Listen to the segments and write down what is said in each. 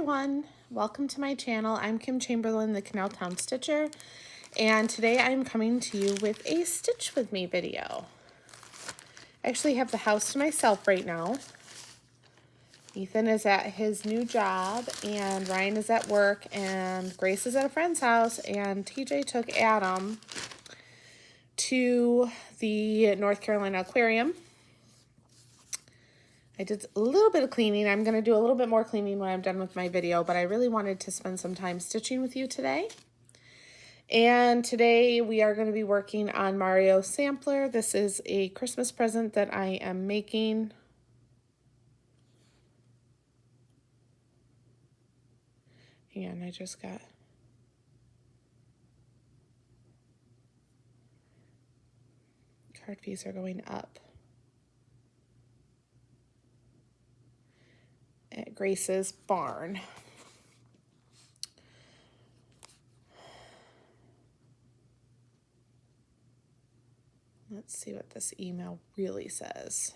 everyone, welcome to my channel. I'm Kim Chamberlain, the Canal Town Stitcher, and today I'm coming to you with a Stitch With Me video. I actually have the house to myself right now. Ethan is at his new job, and Ryan is at work, and Grace is at a friend's house, and TJ took Adam to the North Carolina Aquarium. I did a little bit of cleaning. I'm going to do a little bit more cleaning when I'm done with my video, but I really wanted to spend some time stitching with you today. And today we are going to be working on Mario Sampler. This is a Christmas present that I am making. And I just got card fees are going up at Grace's barn. Let's see what this email really says.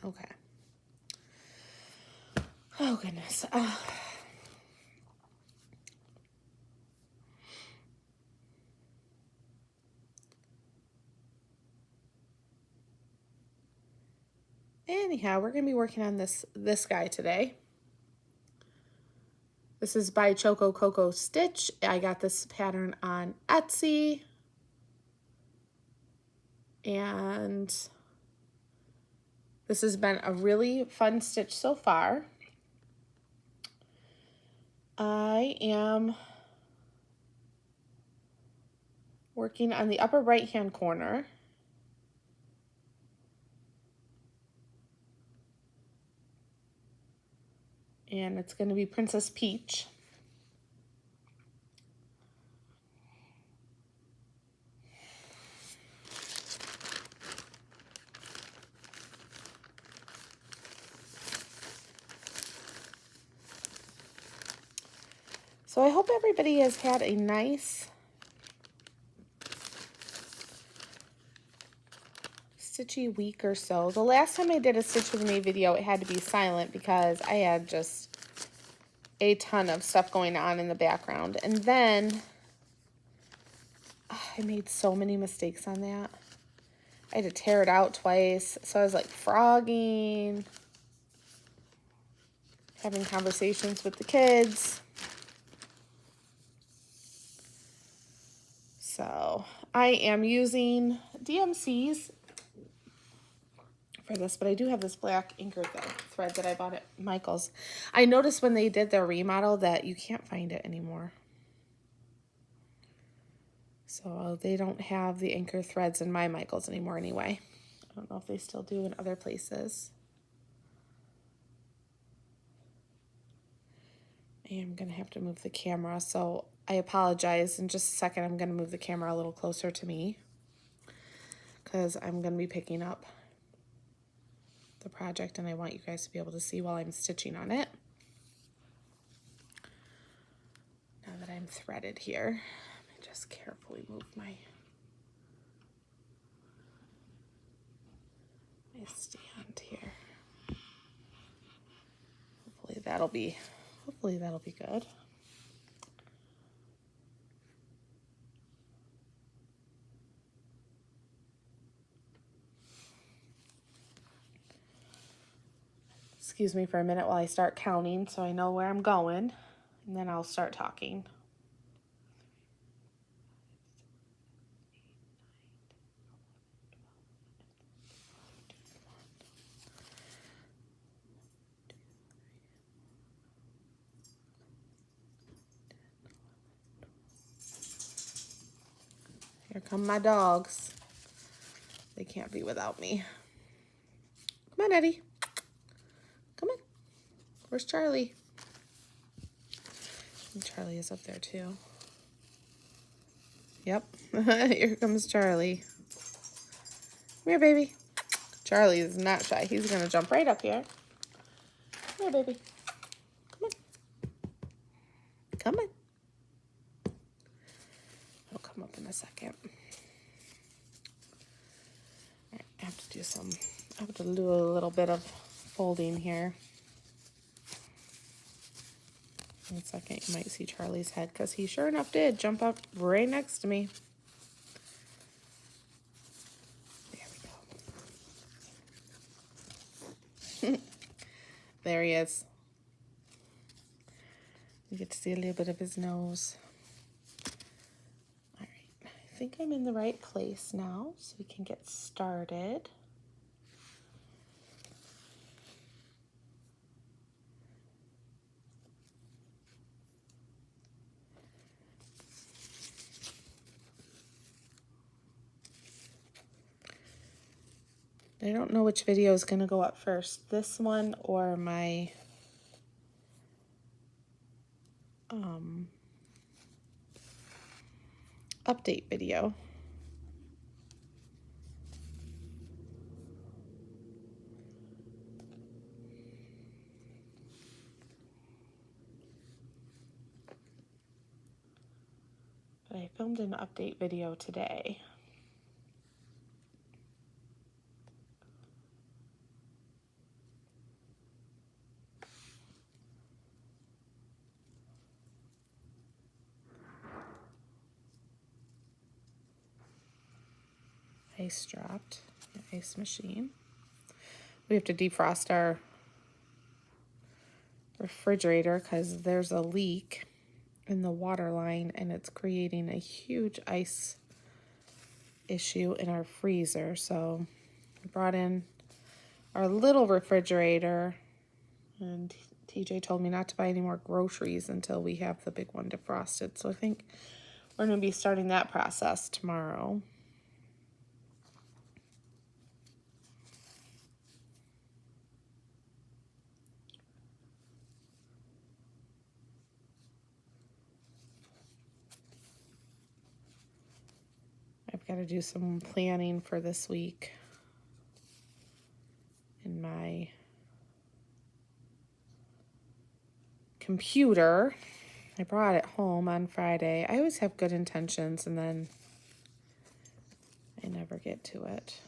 Okay. Oh, goodness. Anyhow, we're going to be working on this guy today. This is by Choco Coco Stitch. I got this pattern on Etsy. And this has been a really fun stitch so far. I am working on the upper right hand corner. And it's going to be Princess Peach. So I hope everybody has had a nice stitchy week or so. The last time I did a Stitch With Me video, it had to be silent because I had just a ton of stuff going on in the background. And then I made so many mistakes on that. I had to tear it out twice. So I was like frogging, having conversations with the kids. So I am using DMCs for this, but I do have this black inker thread that I bought at Michael's. I noticed when they did their remodel that you can't find it anymore. So they don't have the inker threads in my Michael's anymore anyway. I don't know if they still do in other places. I am going to have to move the camera, so I apologize. In just a second, I'm going to move the camera a little closer to me because I'm going to be picking up the project and I want you guys to be able to see while I'm stitching on it. Now that I'm threaded here, let me just carefully move my stand here. Hopefully that'll be good. Excuse me for a minute while I start counting so I know where I'm going, and then I'll start talking. Here come my dogs. They can't be without me. Come on, Eddie. Come on. Where's Charlie? And Charlie is up there too. Yep. Here comes Charlie. Come here, baby. Charlie is not shy. He's going to jump right up here. Come here, baby. Come on. Come on. He'll come up in a second. I have to do a little bit of folding here. In a second, you might see Charlie's head because he sure enough did jump up right next to me. There we go. There he is. You get to see a little bit of his nose. All right, I think I'm in the right place now, so we can get started. I don't know which video is going to go up first, this one or my update video. But I filmed an update video today. Ice dropped, the ice machine. We have to defrost our refrigerator because there's a leak in the water line and it's creating a huge ice issue in our freezer. So we brought in our little refrigerator, and TJ told me not to buy any more groceries until we have the big one defrosted. So I think we're going to be starting that process tomorrow. I've got to do some planning for this week in my computer. I brought it home on Friday. I always have good intentions and then I never get to it.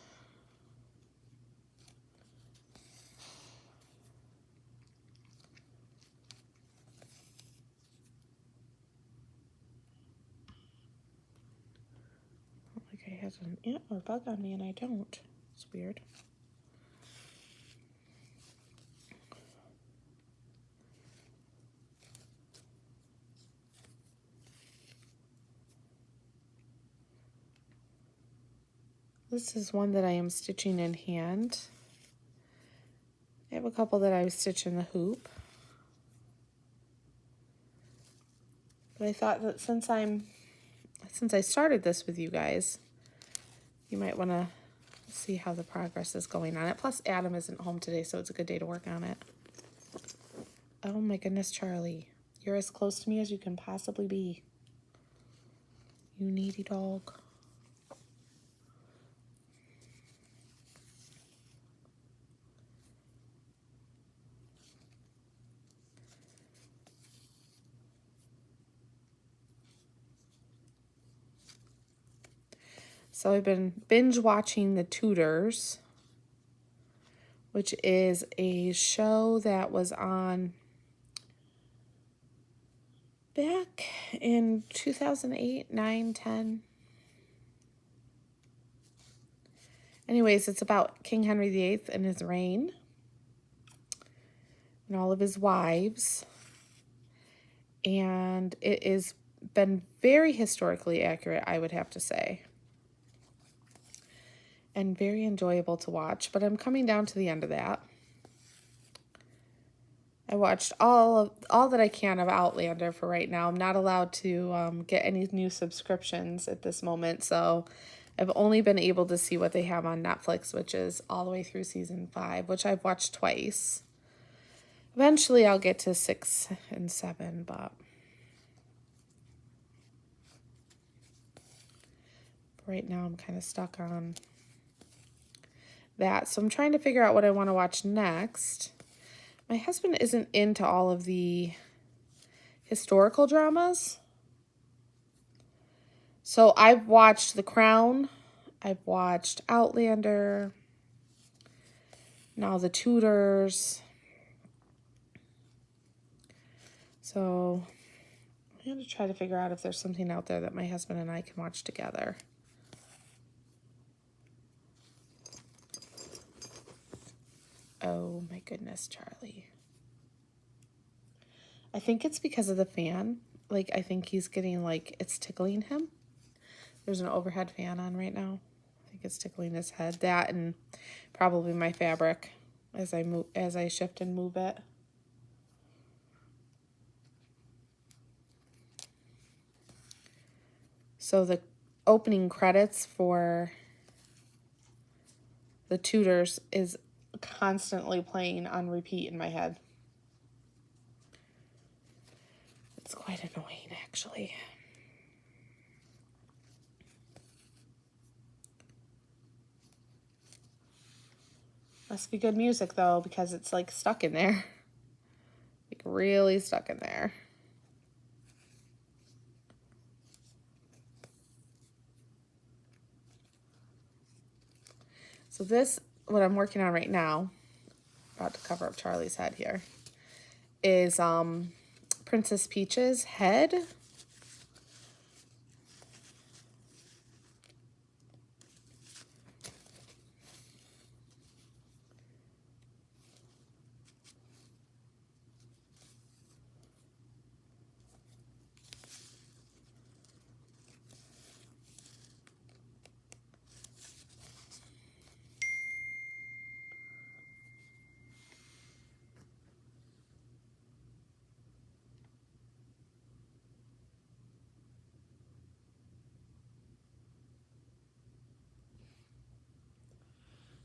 Like I had an ant or bug on me and I don't. It's weird. This is one that I am stitching in hand. I have a couple that I stitch in the hoop. But I thought that since I started this with you guys, you might want to see how the progress is going on it. Plus, Adam isn't home today, so it's a good day to work on it. Oh my goodness, Charlie. You're as close to me as you can possibly be. You needy dog. So I've been binge watching The Tudors, which is a show that was on back in 2008, 9, 10. Anyways, it's about King Henry VIII and his reign and all of his wives. And it has been very historically accurate, I would have to say. And very enjoyable to watch, but I'm coming down to the end of that. I watched all that I can of Outlander for right now. I'm not allowed to get any new subscriptions at this moment, so I've only been able to see what they have on Netflix, which is all the way through season 5, which I've watched twice. Eventually I'll get to 6 and 7, but right now I'm kind of stuck on that. So I'm trying to figure out what I want to watch next. My husband isn't into all of the historical dramas. So I've watched The Crown. I've watched Outlander. Now The Tudors. So I'm going to try to figure out if there's something out there that my husband and I can watch together. Oh my goodness, Charlie. I think it's because of the fan. Like, I think he's getting, like, it's tickling him. There's an overhead fan on right now. I think it's tickling his head. That and probably my fabric as I shift and move it. So the opening credits for The Tudors is constantly playing on repeat in my head. It's quite annoying, actually. Must be good music, though, because it's, like, stuck in there. Like, really stuck in there. So this, what I'm working on right now, about to cover up Charlie's head here, is Princess Peach's head.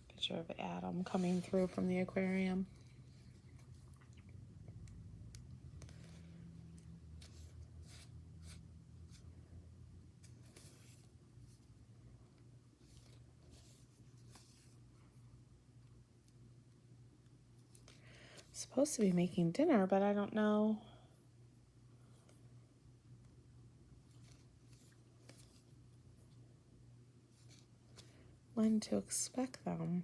Picture of Adam coming through from the aquarium. Supposed to be making dinner, but I don't know when to expect them.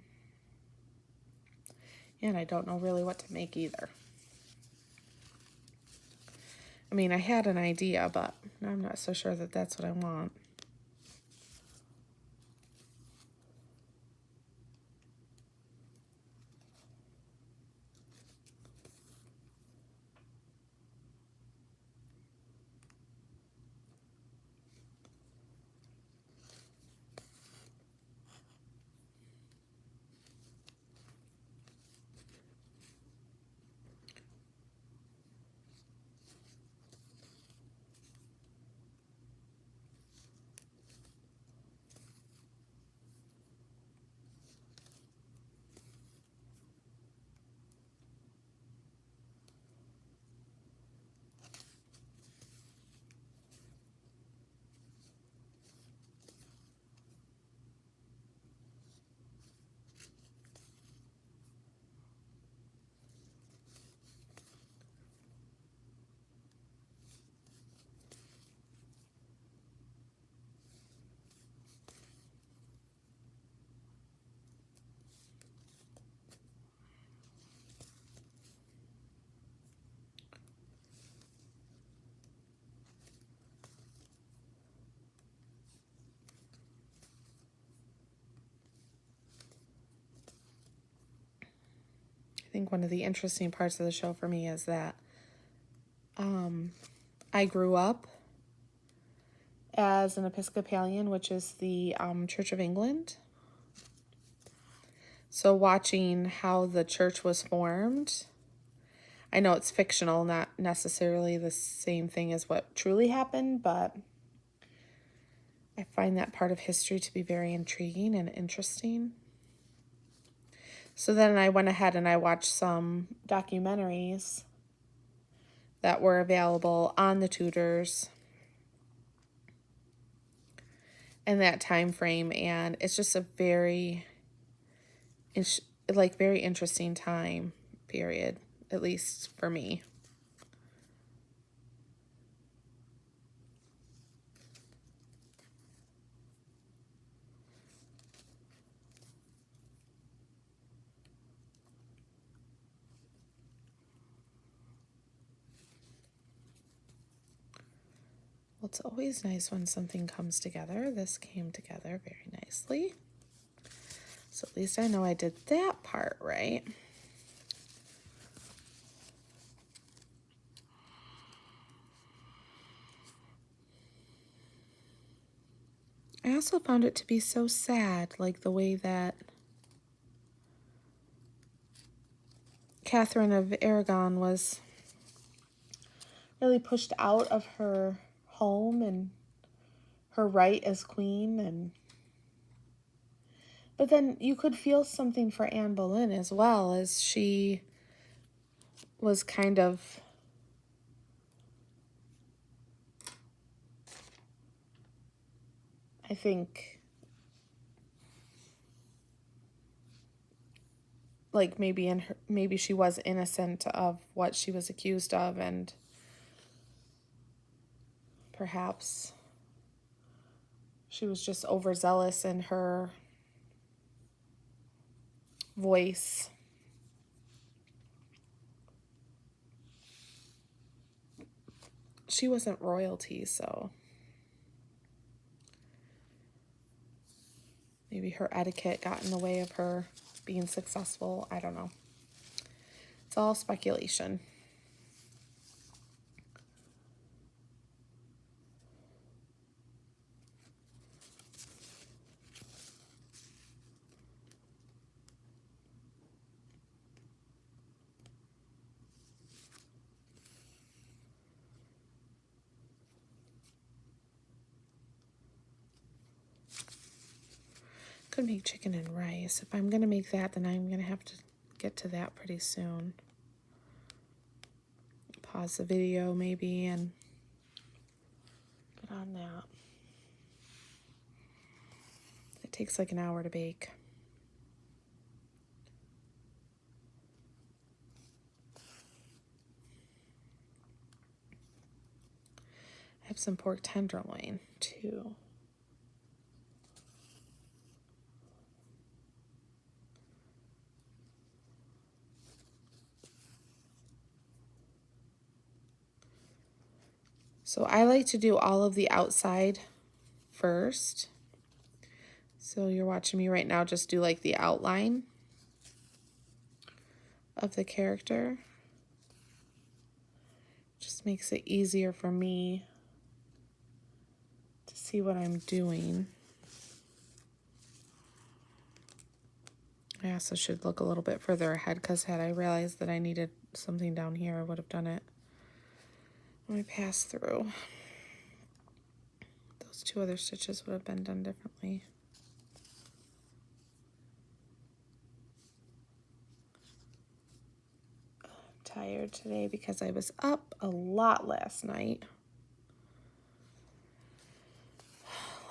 And I don't know really what to make either. I mean, I had an idea, but I'm not so sure that that's what I want. I think one of the interesting parts of the show for me is that I grew up as an Episcopalian, which is the Church of England. So watching how the church was formed, I know it's fictional, not necessarily the same thing as what truly happened, but I find that part of history to be very intriguing and interesting. So then I went ahead and I watched some documentaries that were available on the Tudors in that time frame, and it's just a very very interesting time period, at least for me. Well, it's always nice when something comes together. This came together very nicely. So at least I know I did that part right. I also found it to be so sad, like the way that Catherine of Aragon was really pushed out of her home and her right as queen, but then you could feel something for Anne Boleyn as well, as she was kind of I think like maybe she was innocent of what she was accused of, and perhaps she was just overzealous in her voice. She wasn't royalty, so maybe her etiquette got in the way of her being successful. I don't know. It's all speculation. Could make chicken and rice. If I'm going to make that, then I'm going to have to get to that pretty soon. Pause the video maybe and get on that. It takes like an hour to bake. I have some pork tenderloin too. So I like to do all of the outside first. So you're watching me right now just do like the outline of the character. Just makes it easier for me to see what I'm doing. I also should look a little bit further ahead, because had I realized that I needed something down here, I would have done it when I pass through. Those two other stitches would have been done differently. I'm tired today because I was up a lot last night.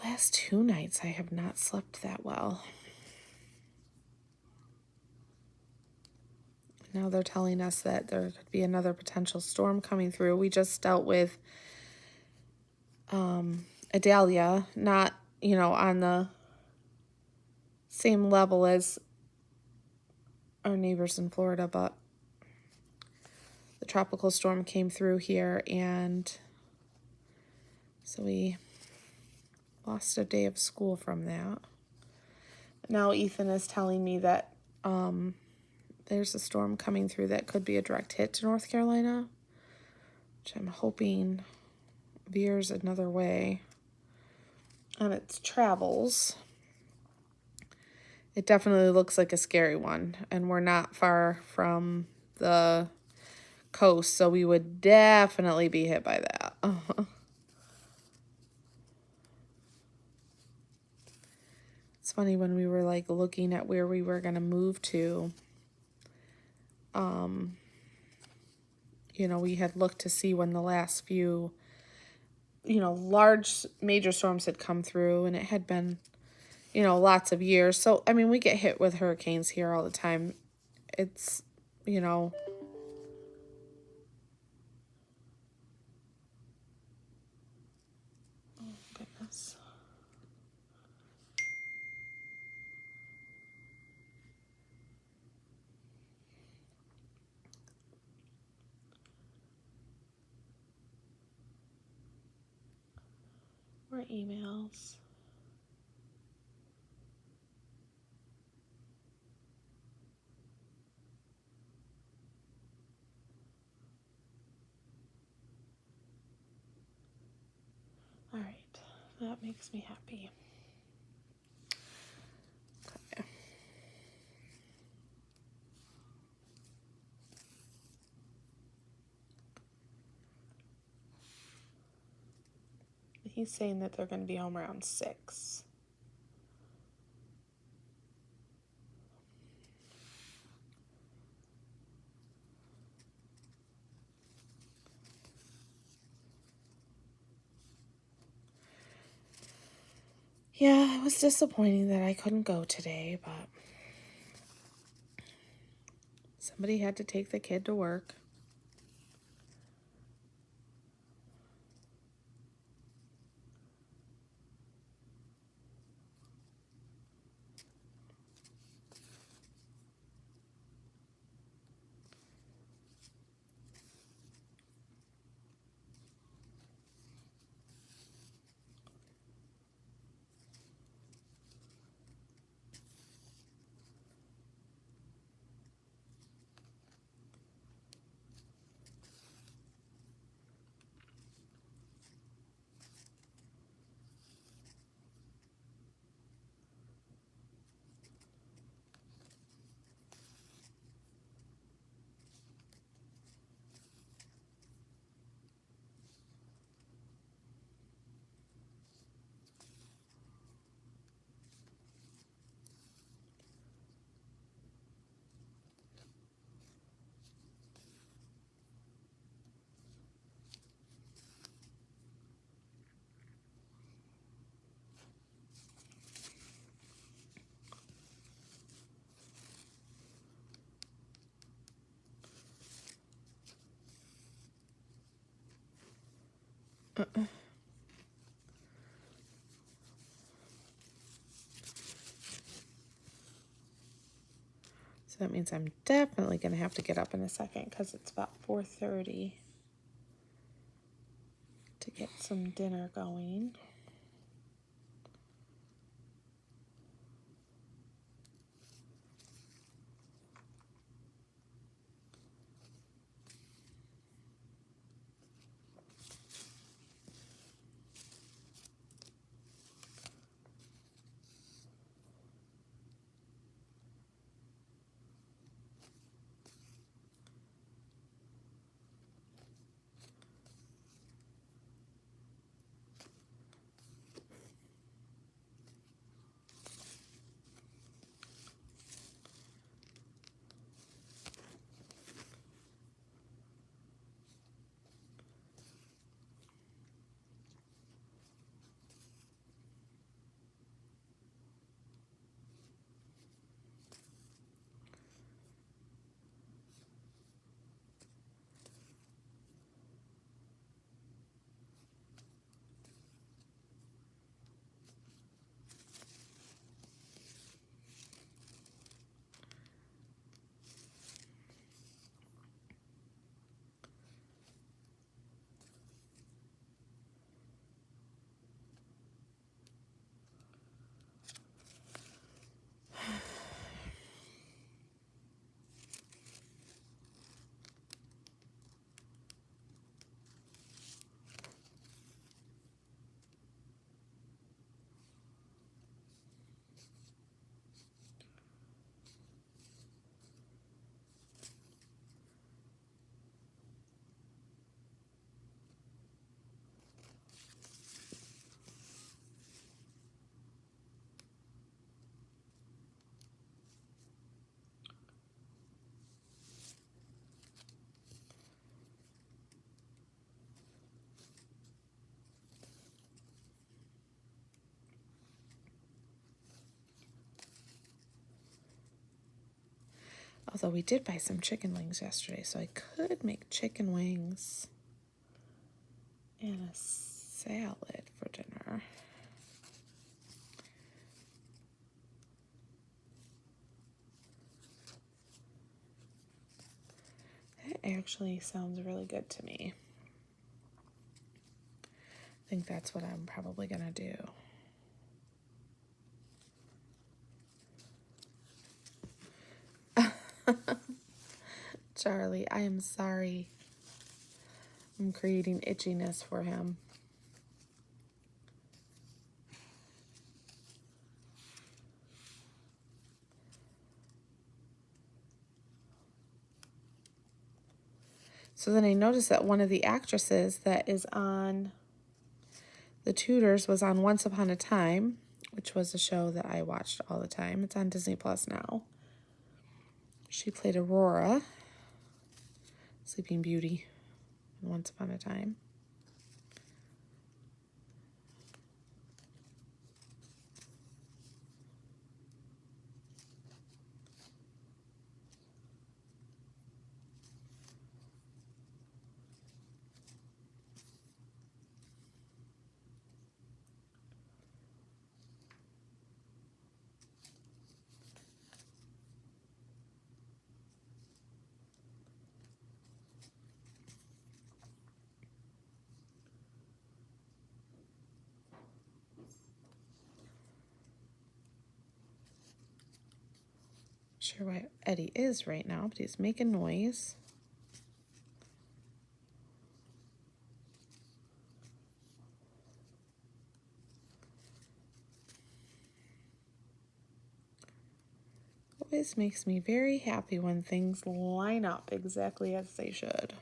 Last 2 nights I have not slept that well. Now they're telling us that there could be another potential storm coming through. We just dealt with Adalia, not, on the same level as our neighbors in Florida, but the tropical storm came through here, and so we lost a day of school from that. Now Ethan is telling me that there's a storm coming through that could be a direct hit to North Carolina, which I'm hoping veers another way on its travels. It definitely looks like a scary one, and we're not far from the coast, so we would definitely be hit by that. It's funny, when we were like looking at where we were going to move to, you know, we had looked to see when the last few, you know, large major storms had come through, and it had been, you know, lots of years. So, I mean, we get hit with hurricanes here all the time. It's, you know, oh goodness. More emails. All right, that makes me happy. Okay. He's saying that they're going to be home around 6. Yeah, it was disappointing that I couldn't go today, but somebody had to take the kid to work. So that means I'm definitely going to have to get up in a second because it's about 4:30 to get some dinner going. Although we did buy some chicken wings yesterday, so I could make chicken wings and a salad for dinner. That actually sounds really good to me. I think that's what I'm probably gonna do. Charlie, I am sorry. I'm creating itchiness for him. So then I noticed that one of the actresses that is on The Tudors was on Once Upon a Time, which was a show that I watched all the time. It's on Disney Plus now. She played Aurora, Sleeping Beauty, in Once Upon a Time. Sure where Eddie is right now, but he's making noise. Always makes me very happy when things line up exactly as they should.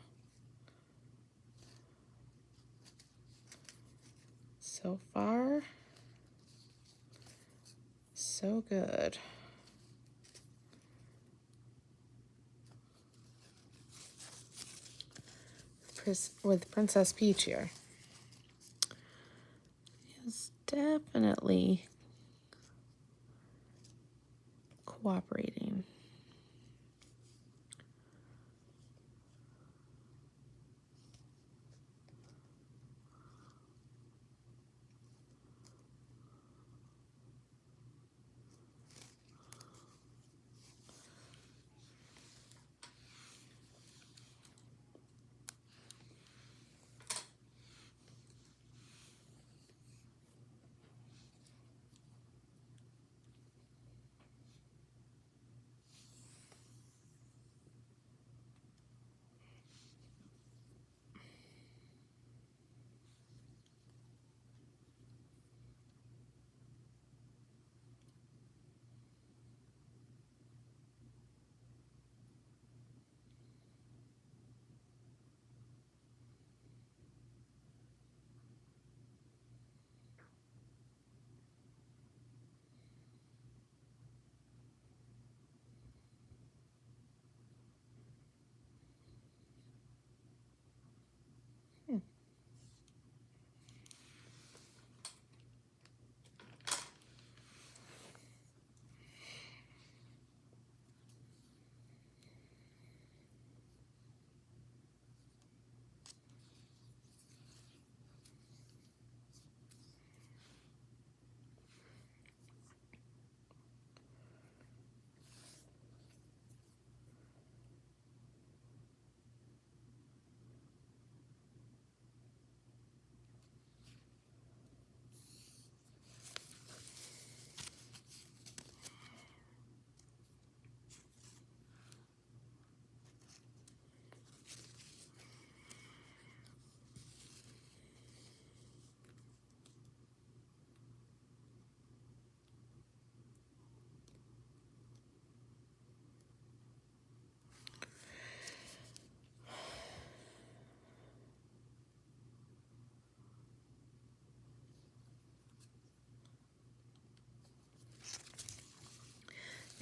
So far, so good. With Princess Peach here. Is definitely cooperating.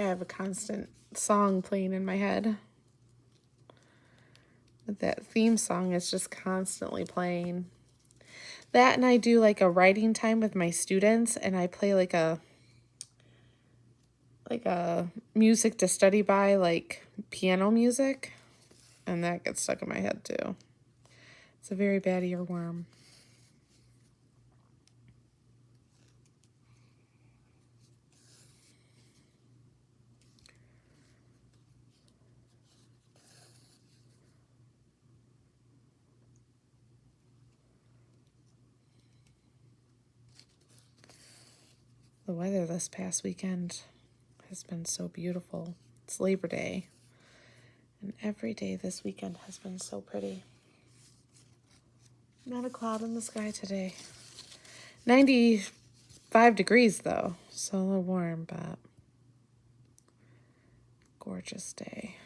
I have a constant song playing in my head. That theme song is just constantly playing. That, and I do like a writing time with my students, and I play like like a music to study by, like piano music, and that gets stuck in my head too. It's a very bad earworm. The weather this past weekend has been so beautiful. It's Labor Day, and every day this weekend has been so pretty. Not a cloud in the sky today. 95 degrees though, so a little warm, but gorgeous day.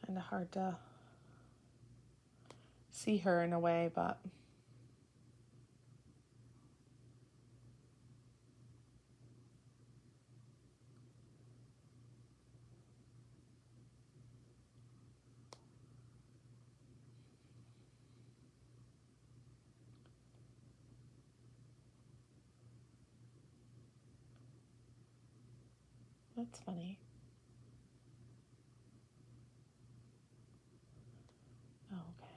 Kind of hard to see her in a way, but that's funny. Oh, okay.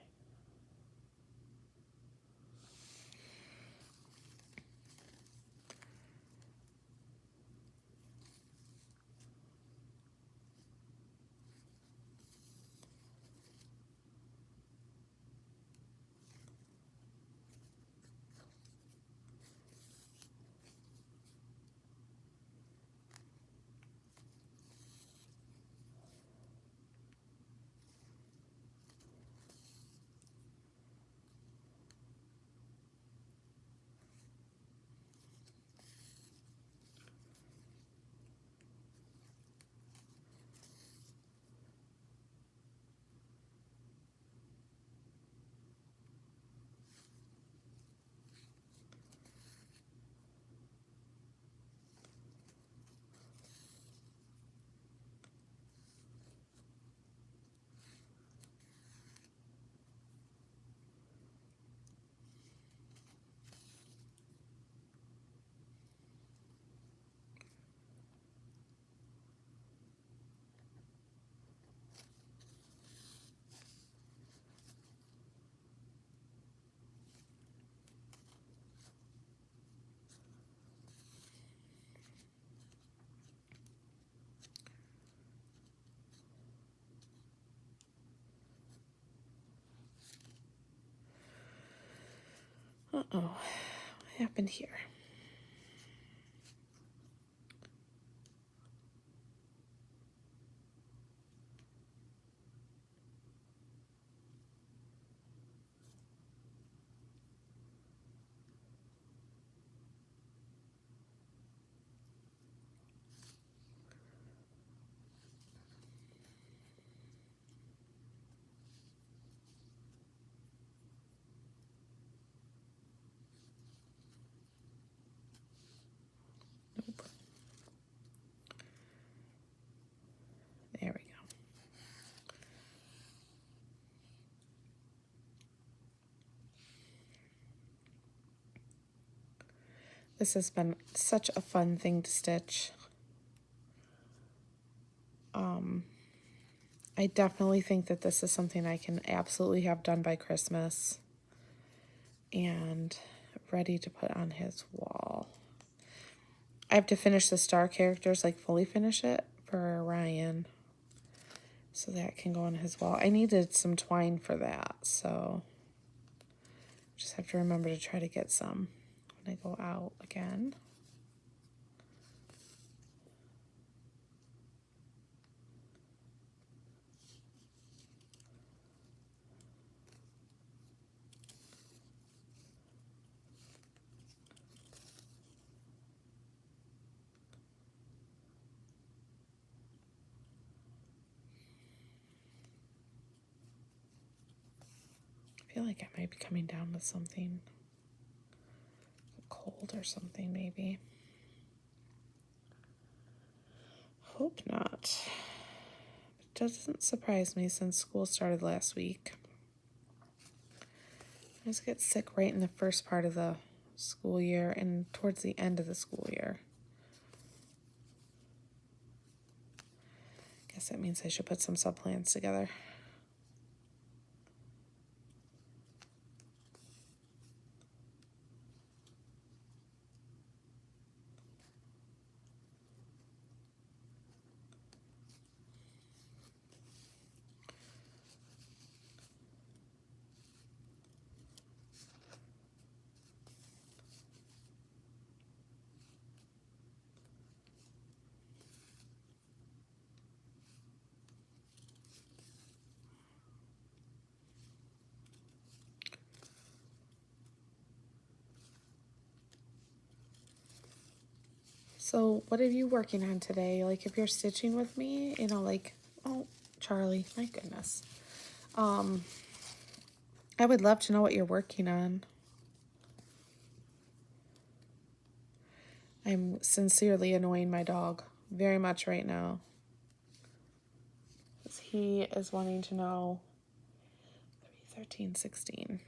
Uh-oh, what happened here? Nope. There we go. This has been such a fun thing to stitch. I definitely think that this is something I can absolutely have done by Christmas and ready to put on his wall. I have to finish the star characters, like fully finish it for Ryan. So that can go on his wall. I needed some twine for that, so just have to remember to try to get some when I go out again. I feel like I might be coming down with something, a cold or something maybe. Hope not. It doesn't surprise me since school started last week. I just get sick right in the first part of the school year and towards the end of the school year. Guess that means I should put some subplants together. So what are you working on today? Like if you're stitching with me, you know, like, oh, Charlie, my goodness. I would love to know what you're working on. I'm sincerely annoying my dog very much right now. He is wanting to know 13, 16.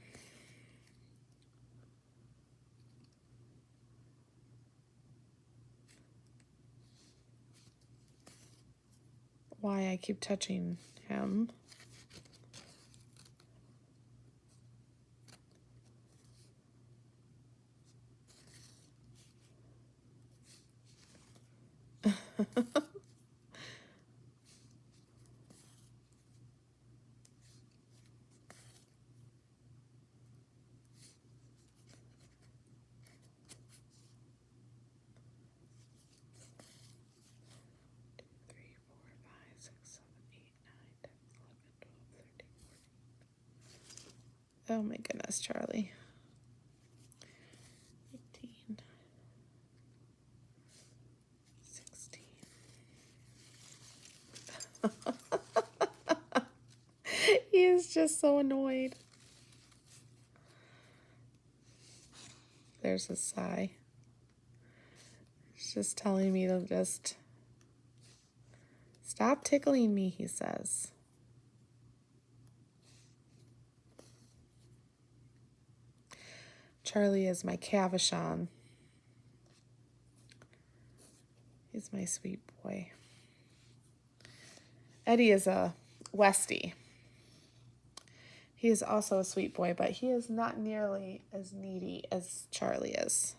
Why I keep touching him. Oh my goodness, Charlie. 15, 16. He is just so annoyed. There's a sigh. He's just telling me to just stop tickling me, he says. Charlie is my Cavachon. He's my sweet boy. Eddie is a Westie. He is also a sweet boy, but he is not nearly as needy as Charlie is.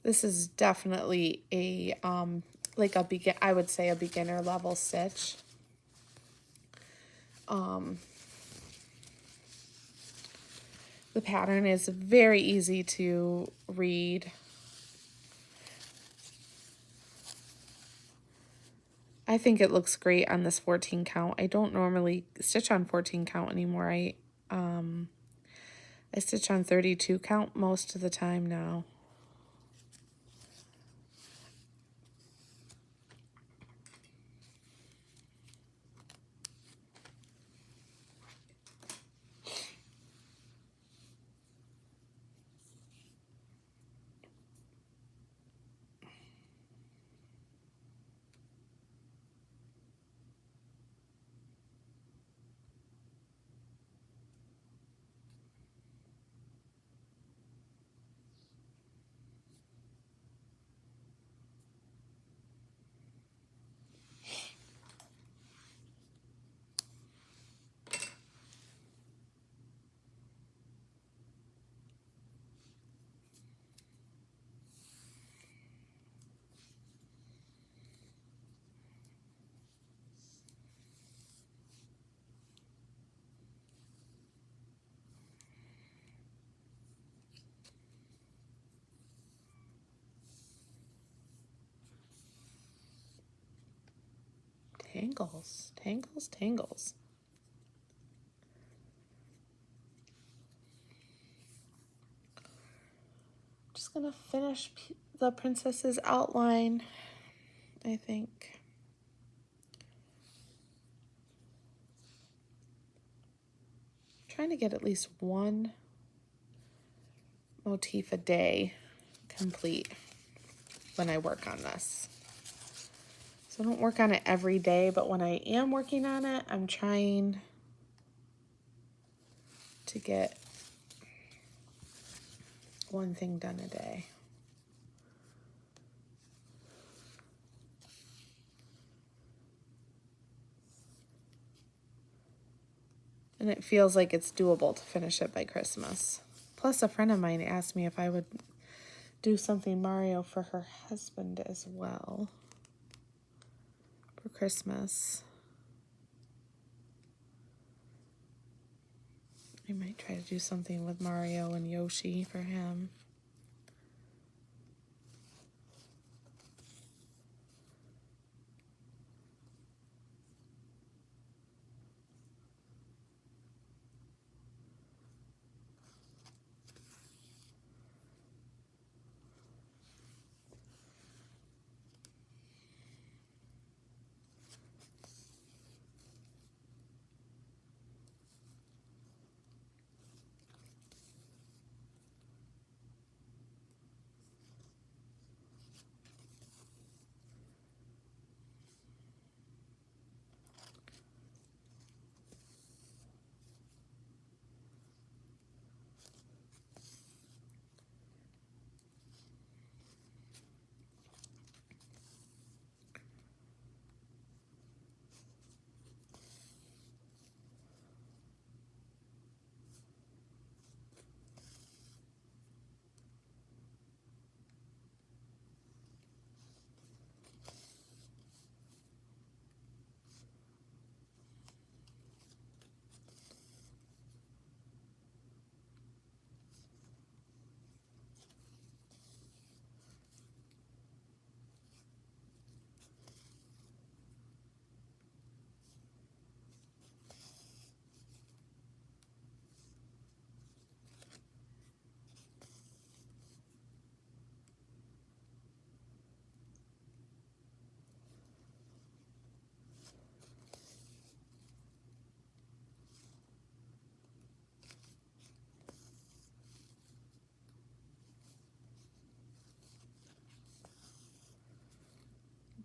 This is definitely a like a I would say a beginner level stitch. The pattern is very easy to read. I think it looks great on this 14 count. I don't normally stitch on 14 count anymore. I stitch on 32 count most of the time now. tangles, tangles, tangles. Just gonna finish the princess's outline, I think. Trying to get at least one motif a day complete when I work on this. So I don't work on it every day, but when I am working on it, I'm trying to get one thing done a day. And it feels like it's doable to finish it by Christmas. Plus, a friend of mine asked me if I would do something Mario for her husband as well for Christmas. I might try to do something with Mario and Yoshi for him.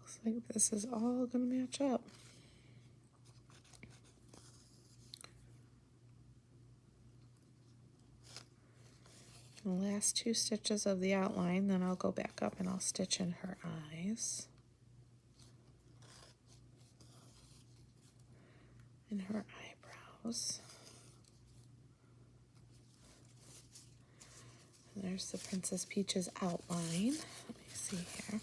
Looks like this is all gonna match up. The last two stitches of the outline, then I'll go back up and I'll stitch in her eyes and her eyebrows. And there's the Princess Peach's outline. Let me see here.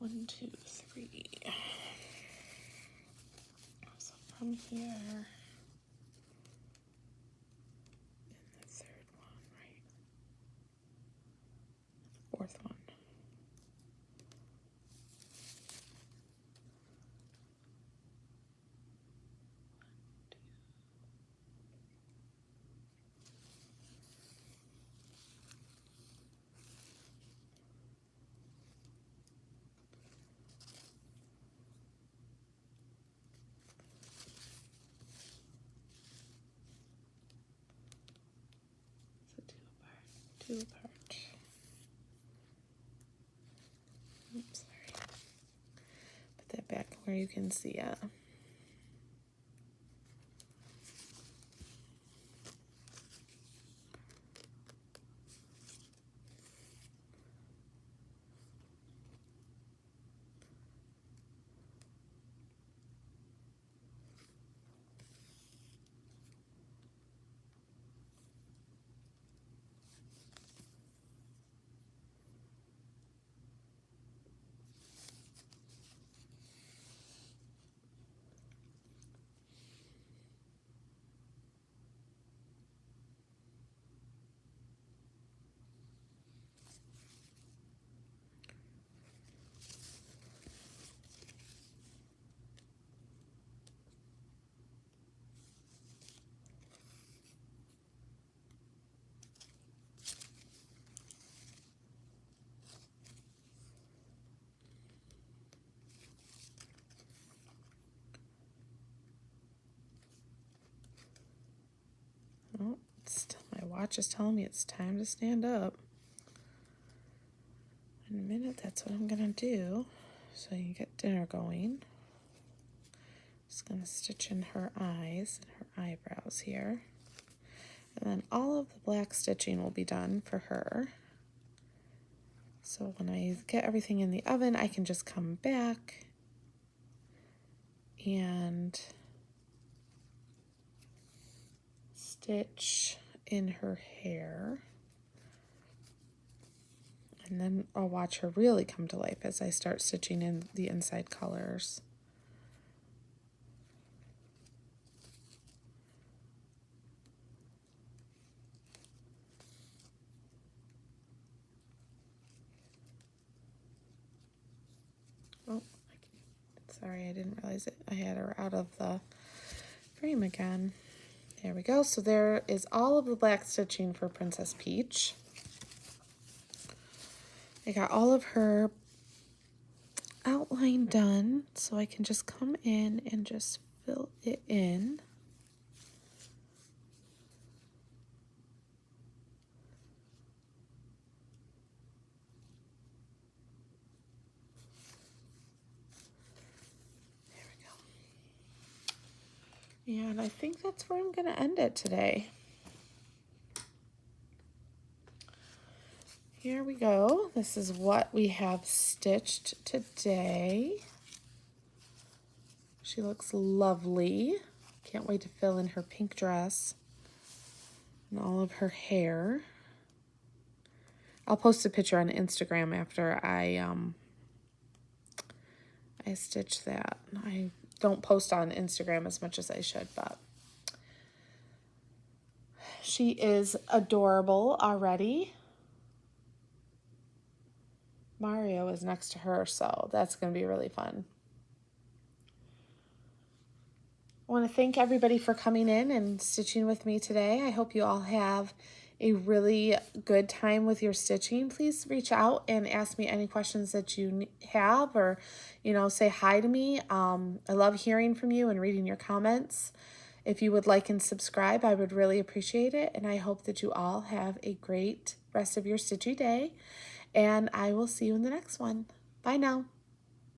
One, two, three. So from here, and the third one, right? Fourth one. Two apart. Oops, sorry. Put that back where you can see it. watch is telling me it's time to stand up. In a minute, that's what I'm gonna do. So you can get dinner going. Just gonna stitch in her eyes and her eyebrows here. And then all of the black stitching will be done for her. So when I get everything in the oven, I can just come back and stitch in her hair. And then I'll watch her really come to life as I start stitching in the inside colors. Oh, sorry, I didn't realize it. I had her out of the frame again. There we go. So there is all of the black stitching for Princess Peach. I got all of her outline done, so I can just come in and just fill it in. And I think that's where I'm going to end it today. Here we go. This is what we have stitched today. She looks lovely. Can't wait to fill in her pink dress and all of her hair. I'll post a picture on Instagram after I stitch that. I don't post on Instagram as much as I should, but she is adorable already. Mario is next to her, so that's going to be really fun. I want to thank everybody for coming in and stitching with me today. I hope you all have a really good time with your stitching. Please reach out and ask me any questions that you have, or, say hi to me. I love hearing from you and reading your comments. If you would like and subscribe, I would really appreciate it. And I hope that you all have a great rest of your stitchy day. And I will see you in the next one. Bye now.